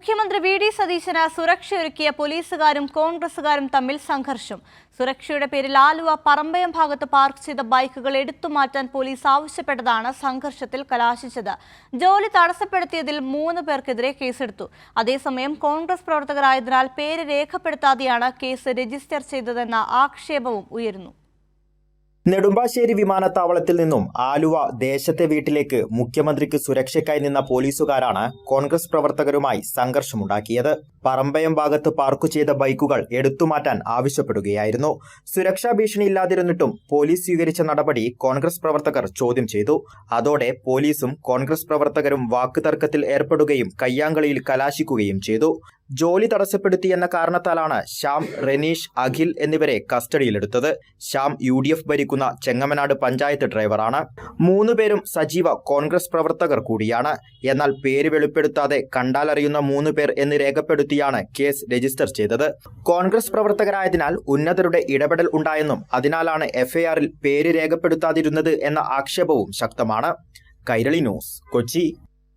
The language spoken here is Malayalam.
മുഖ്യമന്ത്രി വി.ഡി. സതീശന് സുരക്ഷയൊരുക്കിയ പോലീസുകാരും കോൺഗ്രസുകാരും തമ്മിൽ സംഘർഷം. സുരക്ഷയുടെ പേരിൽ ആലുവ പറമ്പയം ഭാഗത്ത് പാർക്ക് ചെയ്ത ബൈക്കുകൾ എടുത്തുമാറ്റാൻ പോലീസ് ആവശ്യപ്പെട്ടതാണ് സംഘർഷത്തിൽ കലാശിച്ചത്. ജോലി തടസ്സപ്പെടുത്തിയതിൽ 3 പേർക്കെതിരെ കേസെടുത്തു. അതേസമയം കോൺഗ്രസ് പ്രവർത്തകരായതിനാൽ പേര് രേഖപ്പെടുത്താതെയാണ് കേസ് രജിസ്റ്റർ ചെയ്തതെന്ന ആക്ഷേപവും ഉയരുന്നു. നെടുമ്പാശ്ശേരി വിമാനത്താവളത്തിൽ നിന്നും ആലുവ ദേശത്തെ വീട്ടിലേക്ക് മുഖ്യമന്ത്രിക്ക് സുരക്ഷയ്ക്കായി നിന്ന പോലീസുകാരാണ് കോൺഗ്രസ് പ്രവർത്തകരുമായി സംഘർഷമുണ്ടാക്കിയത്. പറമ്പയം ഭാഗത്ത് പാർക്ക് ചെയ്ത ബൈക്കുകൾ എടുത്തുമാറ്റാൻ ആവശ്യപ്പെടുകയായിരുന്നു. സുരക്ഷാ ഭീഷണി ഇല്ലാതിരുന്നിട്ടും പോലീസ് സ്വീകരിച്ച നടപടി കോൺഗ്രസ് പ്രവർത്തകർ ചോദ്യം ചെയ്തു. അതോടെ പോലീസും കോൺഗ്രസ് പ്രവർത്തകരും വാക്കുതർക്കത്തിൽ ഏർപ്പെടുകയും കയ്യാങ്കളിയിൽ കലാശിക്കുകയും ചെയ്തു. ജോലി തടസ്സപ്പെടുത്തിയെന്ന കാരണത്താലാണ് ശ്യാം, റെനീഷ്, അഖിൽ എന്നിവരെ കസ്റ്റഡിയിലെടുത്തത്. ശ്യാം UDF ഭരിക്കുന്ന ചെങ്ങമനാട് പഞ്ചായത്ത് ഡ്രൈവറാണ്. 3 പേരും സജീവ കോൺഗ്രസ് പ്രവർത്തകർ കൂടിയാണ്. എന്നാൽ പേര് വെളിപ്പെടുത്താതെ കണ്ടാലറിയുന്ന 3 പേർ എന്ന് രേഖപ്പെടുത്തിയാണ് കേസ് രജിസ്റ്റർ ചെയ്തത്. കോൺഗ്രസ് പ്രവർത്തകരായതിനാൽ ഉന്നതരുടെ ഇടപെടൽ ഉണ്ടായെന്നും അതിനാലാണ് FIRൽ പേര് രേഖപ്പെടുത്താതിരുന്നത് എന്ന ആക്ഷേപവും ശക്തമാണ്. കൈരളി ന്യൂസ്, കൊച്ചി.